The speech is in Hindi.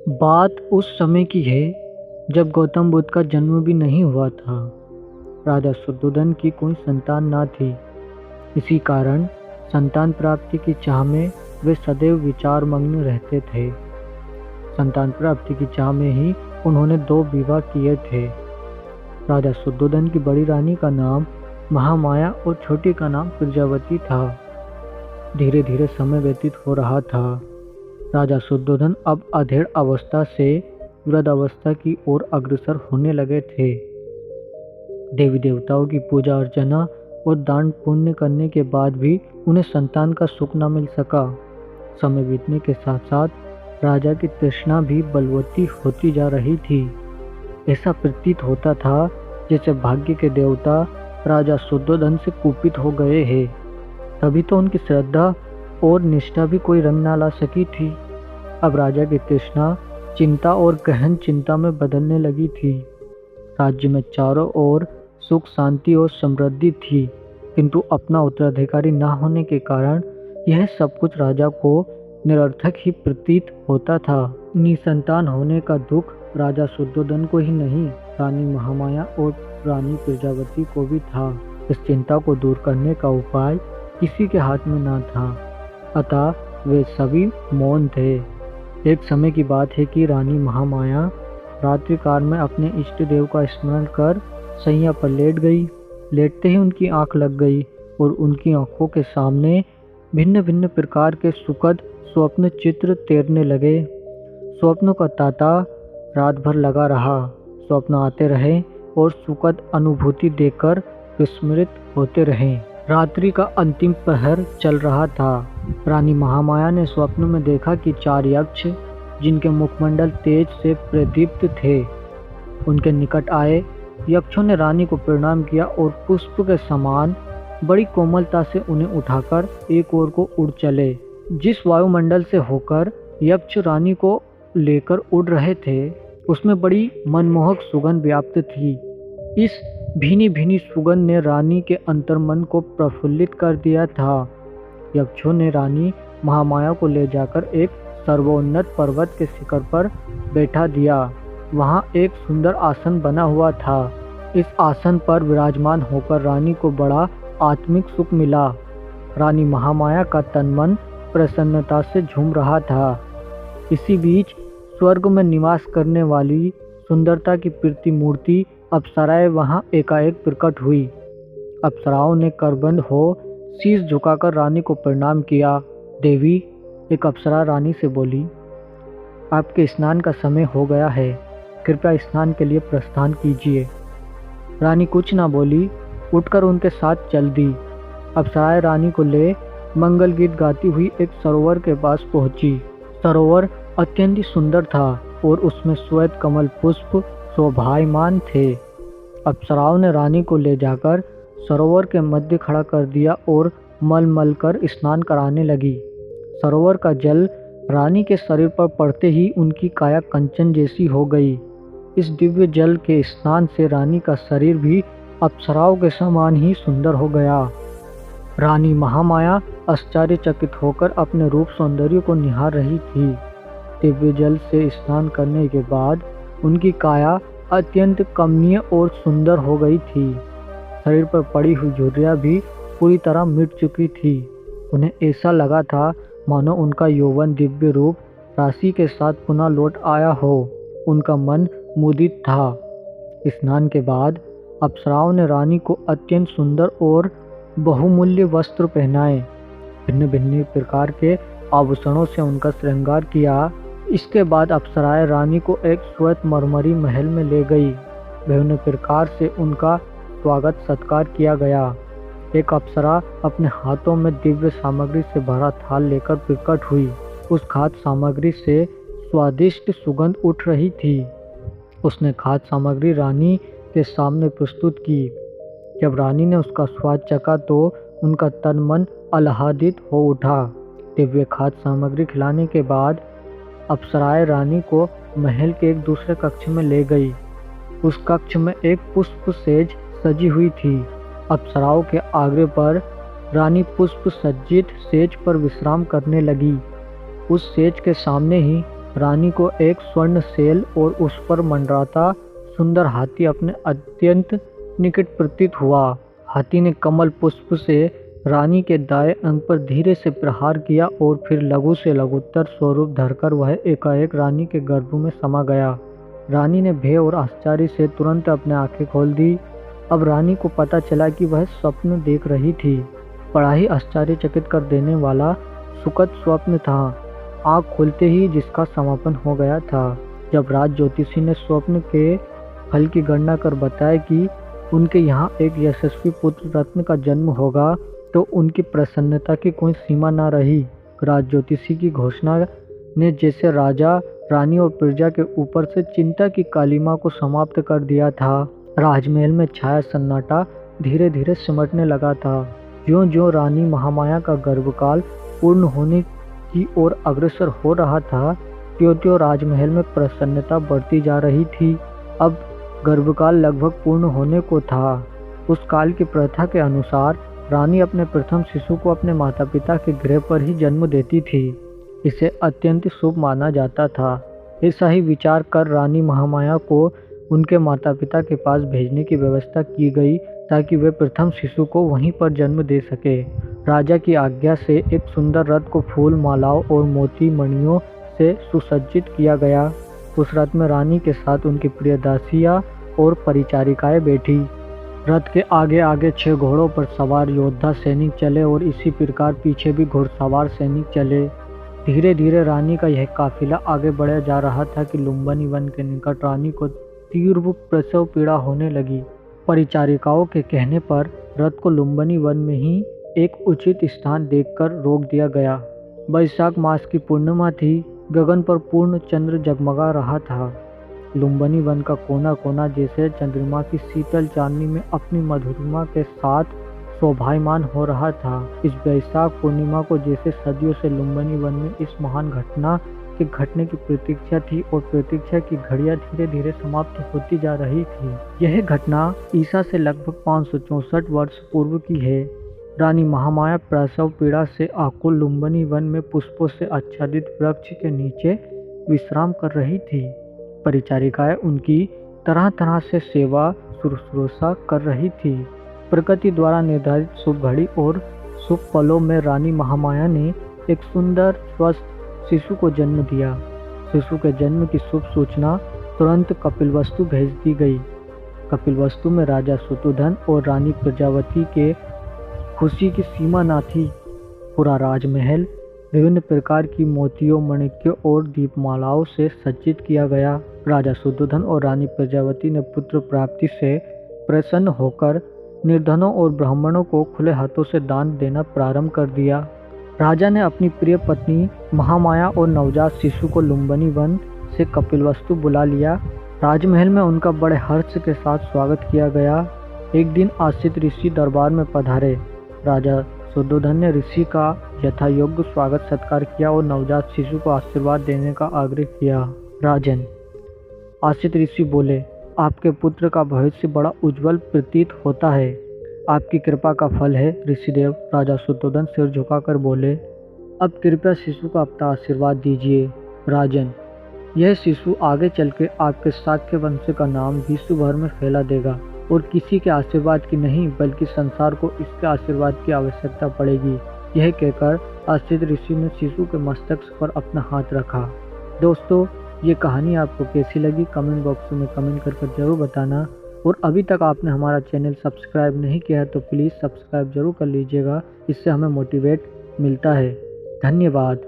बात उस समय की है जब गौतम बुद्ध का जन्म भी नहीं हुआ था। राजा शुद्धोधन की कोई संतान ना थी। इसी कारण संतान प्राप्ति की चाह में वे सदैव विचारमग्न रहते थे। संतान प्राप्ति की चाह में ही उन्होंने 2 विवाह किए थे। राजा शुद्धोधन की बड़ी रानी का नाम महामाया और छोटी का नाम प्रजावती था। धीरे धीरे समय व्यतीत हो रहा था। राजा शुद्धोधन अब अधेड़ अवस्था से वृद्ध अवस्था की ओर अग्रसर होने लगे थे। देवी देवताओं की पूजा अर्चना और दान पुण्य करने के बाद भी उन्हें संतान का सुख न मिल सका। समय बीतने के साथ साथ राजा की तृष्णा भी बलवती होती जा रही थी। ऐसा प्रतीत होता था जैसे भाग्य के देवता राजा शुद्धोधन से कुपित हो गए हैं। तभी तो उनकी श्रद्धा और निष्ठा भी कोई रंग ना ला सकी थी। अब राजा की तृष्णा चिंता और गहन चिंता में बदलने लगी थी। राज्य में चारों ओर सुख शांति और समृद्धि थी, किंतु अपना उत्तराधिकारी न होने के कारण यह सब कुछ राजा को निरर्थक ही प्रतीत होता था। निसंतान होने का दुख राजा शुद्धोधन को ही नहीं, रानी महामाया और रानी प्रजावती को भी था। इस चिंता को दूर करने का उपाय किसी के हाथ में न था, अतः वे सभी मौन थे। एक समय की बात है कि रानी महामाया रात्रि काल में अपने इष्ट देव का स्मरण कर सैया पर लेट गई। लेटते ही उनकी आंख लग गई और उनकी आंखों के सामने भिन्न भिन्न प्रकार के सुखद स्वप्न चित्र तैरने लगे। स्वप्नों का तांता रात भर लगा रहा। स्वप्न आते रहे और सुखद अनुभूति देकर विस्मृत होते रहे। रात्रि का अंतिम पहर चल रहा था। रानी महामाया ने स्वप्न में देखा कि 4 यक्ष, जिनके मुखमंडल तेज से प्रदीप्त थे, उनके निकट आए। यक्षों ने रानी को प्रणाम किया और पुष्प के समान बड़ी कोमलता से उन्हें उठाकर एक ओर को उड़ चले। जिस वायुमंडल से होकर यक्ष रानी को लेकर उड़ रहे थे, उसमें बड़ी मनमोहक सुगंध व्याप्त थी। इस भीनी भीनी सुगंध ने रानी के अंतर्मन को प्रफुल्लित कर दिया था। यक्षों ने रानी महामाया को ले जाकर एक सर्वोन्नत पर्वत के शिखर पर बैठा दिया। वहां एक सुंदर आसन बना हुआ था। इस आसन पर विराजमान होकर रानी को बड़ा आत्मिक सुख मिला। रानी महामाया का तन मन प्रसन्नता से झूम रहा था। इसी बीच स्वर्ग में निवास करने वाली सुंदरता की प्रतिमूर्ति अप्सराएं वहां एकाएक प्रकट हुई। अप्सराओं ने करबंद हो शीश झुकाकर रानी को प्रणाम किया। देवी, एक अप्सरा रानी से बोली, आपके स्नान का समय हो गया है, कृपया स्नान के लिए प्रस्थान कीजिए। रानी कुछ ना बोली, उठकर उनके साथ चल दी। अप्सराएं रानी को ले मंगल गीत गाती हुई एक सरोवर के पास पहुंची। सरोवर अत्यंत सुंदर था और उसमें श्वेत कमल पुष्प शोभायमान थे। अप्सराओं ने रानी को ले जाकर सरोवर के मध्य खड़ा कर दिया और मल कर स्नान कराने लगी। सरोवर का जल रानी के शरीर पर पड़ते ही उनकी काया कंचन जैसी हो गई। इस दिव्य जल के स्नान से रानी का शरीर भी अप्सराओं के समान ही सुंदर हो गया। रानी महामाया आश्चर्यचकित होकर अपने रूप सौंदर्य को निहार रही थी। दिव्य जल से स्नान करने के बाद उनकी काया अत्यंत कमनीय और सुंदर हो गई थी। शरीर पर पड़ी हुई झुर्रियां भी पूरी तरह मिट चुकी थी। उन्हें ऐसा लगा था मानो उनका यौवन दिव्य रूप राशि के साथ पुनः लौट आया हो। उनका मन मुदित था। स्नान के बाद अप्सराओं ने रानी को अत्यंत सुंदर और बहुमूल्य वस्त्र पहनाए। भिन्न भिन्न प्रकार के आभूषणों से उनका श्रृंगार किया। इसके बाद अप्सराएं रानी को एक श्वेत मरमरी महल में ले गई। विभिन्न प्रकार से उनका स्वागत सत्कार किया गया। एक अप्सरा अपने हाथों में दिव्य सामग्री से भरा थाल लेकर प्रकट हुई। उस खाद्य सामग्री से स्वादिष्ट सुगंध उठ रही थी। उसने खाद्य सामग्री रानी के सामने प्रस्तुत की। जब रानी ने उसका स्वाद चखा तो उनका तन मन आह्लादित हो उठा। दिव्य खाद्य सामग्री खिलाने के बाद अप्सराएं रानी को महल के एक दूसरे कक्ष में ले गई। उस कक्ष में एक पुष्प सेज सजी हुई थी। अप्सराओं के आग्रह पर रानी पुष्प सज्जित सेज पर विश्राम करने लगी। उस सेज के सामने ही रानी को एक स्वर्ण सेल और उस पर मंडराता सुंदर हाथी अपने अत्यंत निकट प्रतीत हुआ। हाथी ने कमल पुष्प से रानी के दाएं अंग पर धीरे से प्रहार किया और फिर लघु से लघुत्तर स्वरूप धरकर वह एकाएक रानी के गर्भ में समा गया। रानी ने भय और आश्चर्य से तुरंत अपने आंखें खोल दी। अब रानी को पता चला कि वह स्वप्न देख रही थी। बड़ा ही आश्चर्यचकित कर देने वाला सुखद स्वप्न था, आँख खुलते ही जिसका समापन हो गया था। जब राज ज्योतिषी ने स्वप्न के फल की गणना कर बताया कि उनके यहाँ एक यशस्वी पुत्र रत्न का जन्म होगा, तो उनकी प्रसन्नता की कोई सीमा न रही। राज ज्योतिषी की घोषणा ने जैसे राजा, रानी और प्रजा के ऊपर से चिंता की कालिमा को समाप्त कर दिया था। राजमहल में छाया सन्नाटा धीरे धीरे सिमटने लगा था। ज्यों-ज्यों रानी महामाया का गर्भकाल पूर्ण होने की ओर अग्रसर हो रहा था, त्यों-त्यों राजमहल में प्रसन्नता बढ़ती जा रही थी। अब गर्भकाल लगभग पूर्ण होने को था। उस काल की प्रथा के अनुसार रानी अपने प्रथम शिशु को अपने माता पिता के गृह पर ही जन्म देती थी। इसे अत्यंत शुभ माना जाता था। ऐसा ही विचार कर रानी महामाया को उनके माता पिता के पास भेजने की व्यवस्था की गई, ताकि वे प्रथम शिशु को वहीं पर जन्म दे सके। राजा की आज्ञा से एक सुंदर रथ को फूल मालाओं और मोती मणियों से सुसज्जित किया गया। उस रथ में रानी के साथ उनकी प्रिय दासियां और परिचारिकाएं बैठी। रथ के आगे आगे 6 घोड़ों पर सवार योद्धा सैनिक चले और इसी प्रकार पीछे भी घुड़सवार सैनिक चले। धीरे धीरे रानी का यह काफिला आगे बढ़ा जा रहा था कि लुम्बिनी वन के निकट रानी को तीव्र प्रसव पीड़ा होने लगी। परिचारिकाओं के कहने पर रथ को लुम्बिनी वन में ही एक उचित स्थान देखकर रोक दिया गया। वैशाख मास की पूर्णिमा थी। गगन पर पूर्ण चंद्र जगमगा रहा था। लुम्बिनी वन का कोना कोना जैसे चंद्रमा की शीतल चांदनी में अपनी मधुरिमा के साथ शोभायमान हो रहा था। इस वैशाख पूर्णिमा को जैसे सदियों से लुम्बिनी वन में इस महान घटना के घटने की प्रतीक्षा थी, और प्रतीक्षा की घड़ियां धीरे धीरे समाप्त होती जा रही थी। यह घटना ईसा से लगभग 564 वर्ष पूर्व की है। रानी महामाया प्रसव पीड़ा से आकुल लुम्बिनी वन में पुष्पों से आच्छादित वृक्ष के नीचे विश्राम कर रही थी। परिचारिकाएं उनकी तरह तरह से सेवा शुश्रूषा कर रही थी। प्रकृति द्वारा निर्धारित शुभ घड़ी और शुभ पलों में रानी महामाया ने एक सुंदर स्वस्थ शिशु को जन्म दिया। शिशु के जन्म की शुभ सूचना तुरंत कपिलवस्तु भेज दी गई। कपिलवस्तु में राजा शत्रुधन और रानी प्रजावती के खुशी की सीमा न थी। पूरा राजमहल विभिन्न प्रकार की मोतियों, मणिक्यों और दीपमालाओं से सज्जित किया गया। राजा शत्रुधन और रानी प्रजावती ने पुत्र प्राप्ति से प्रसन्न होकर निर्धनों और ब्राह्मणों को खुले हाथों से दान देना प्रारंभ कर दिया। राजा ने अपनी प्रिय पत्नी महामाया और नवजात शिशु को लुम्बिनी वन से कपिलवस्तु बुला लिया। राजमहल में उनका बड़े हर्ष के साथ स्वागत किया गया। एक दिन आश्रित ऋषि दरबार में पधारे। राजा शत्रुधन ने ऋषि का यथा योग्य स्वागत सत्कार किया और नवजात शिशु को आशीर्वाद देने का आग्रह किया। राजन, आश्रित ऋषि बोले, आपके पुत्र का भविष्य बड़ा उज्जवल प्रतीत होता है। आपकी कृपा का फल है ऋषिदेव। राजा शत्रुधन सिर झुकाकर बोले, अब कृपया शिशु का अपना आशीर्वाद दीजिए। राजन, यह शिशु आगे चल के आपके शाक्य वंश का नाम विश्व भर में फैला देगा, और किसी के आशीर्वाद की नहीं बल्कि संसार को इसके आशीर्वाद की आवश्यकता पड़ेगी। यह कहकर आश्रित ऋषि ने शिशु के मस्तक पर अपना हाथ रखा। दोस्तों, ये कहानी आपको कैसी लगी कमेंट बॉक्स में कमेंट कर जरूर बताना, और अभी तक आपने हमारा चैनल सब्सक्राइब नहीं किया है तो प्लीज़ सब्सक्राइब जरूर कर लीजिएगा। इससे हमें मोटिवेट मिलता है। धन्यवाद।